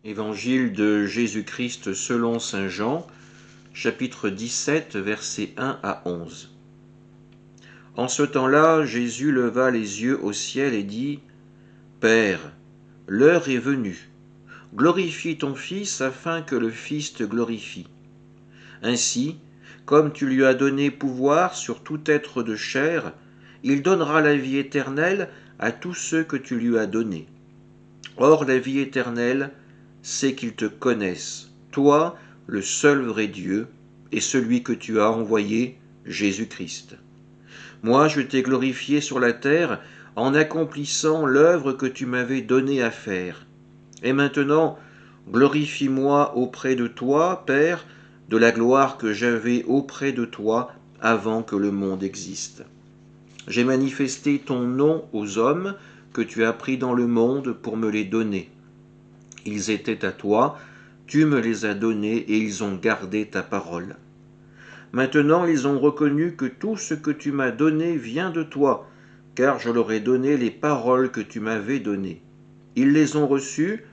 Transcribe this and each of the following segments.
Évangile de Jésus-Christ selon saint Jean, chapitre 17, versets 1 à 11. En ce temps-là, Jésus leva les yeux au ciel et dit : Père, l'heure est venue. Glorifie ton Fils afin que le Fils te glorifie. Ainsi, comme tu lui as donné pouvoir sur tout être de chair, il donnera la vie éternelle à tous ceux que tu lui as donnés. Or, la vie éternelle, c'est qu'ils te connaissent, toi, le seul vrai Dieu, et celui que tu as envoyé, Jésus-Christ. Moi, je t'ai glorifié sur la terre en accomplissant l'œuvre que tu m'avais donnée à faire. Et maintenant, glorifie-moi auprès de toi, Père, de la gloire que j'avais auprès de toi avant que le monde existe. J'ai manifesté ton nom aux hommes que tu as pris dans le monde pour me les donner. Ils étaient à toi, tu me les as donnés et ils ont gardé ta parole. Maintenant ils ont reconnu que tout ce que tu m'as donné vient de toi, car je leur ai donné les paroles que tu m'avais données. Ils les ont reçues,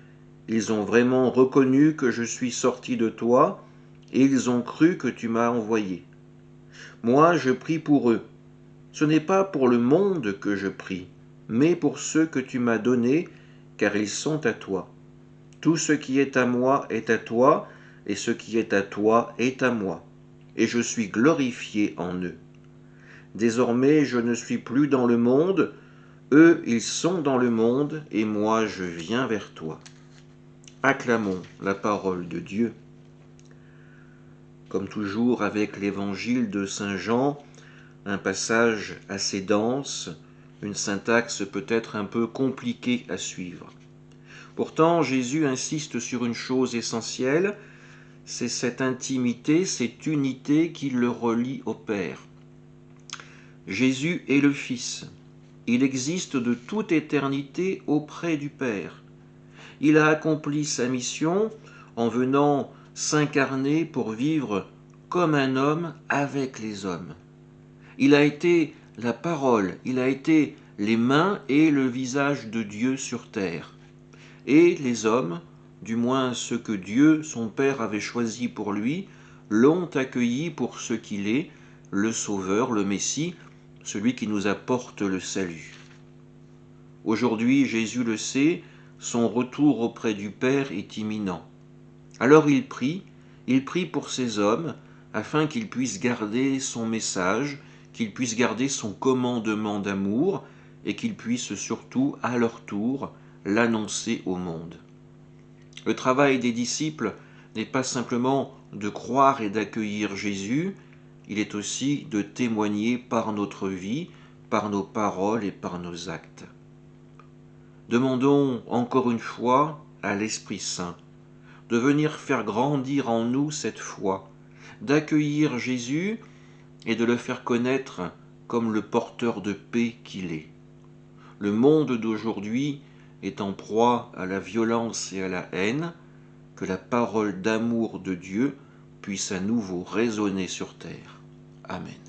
ils ont vraiment reconnu que je suis sorti de toi, et ils ont cru que tu m'as envoyé. Moi je prie pour eux. Ce n'est pas pour le monde que je prie, mais pour ceux que tu m'as donnés, car ils sont à toi. Tout ce qui est à moi est à toi, et ce qui est à toi est à moi, et je suis glorifié en eux. Désormais je ne suis plus dans le monde, eux ils sont dans le monde, et moi je viens vers toi. Acclamons la parole de Dieu. Comme toujours avec l'évangile de saint Jean, un passage assez dense, une syntaxe peut-être un peu compliquée à suivre. Pourtant, Jésus insiste sur une chose essentielle, c'est cette intimité, cette unité qui le relie au Père. Jésus est le Fils. Il existe de toute éternité auprès du Père. Il a accompli sa mission en venant s'incarner pour vivre comme un homme avec les hommes. Il a été la parole, il a été les mains et le visage de Dieu sur terre. Et les hommes, du moins ceux que Dieu, son Père, avait choisis pour lui, l'ont accueilli pour ce qu'il est, le Sauveur, le Messie, celui qui nous apporte le salut. Aujourd'hui, Jésus le sait, son retour auprès du Père est imminent. Alors il prie pour ces hommes, afin qu'ils puissent garder son message, qu'ils puissent garder son commandement d'amour, et qu'ils puissent surtout, à leur tour, l'annoncer au monde. Le travail des disciples n'est pas simplement de croire et d'accueillir Jésus, il est aussi de témoigner par notre vie, par nos paroles et par nos actes. Demandons encore une fois à l'Esprit Saint de venir faire grandir en nous cette foi, d'accueillir Jésus et de le faire connaître comme le porteur de paix qu'il est. Le monde d'aujourd'hui est en proie à la violence et à la haine, que la parole d'amour de Dieu puisse à nouveau résonner sur terre. Amen.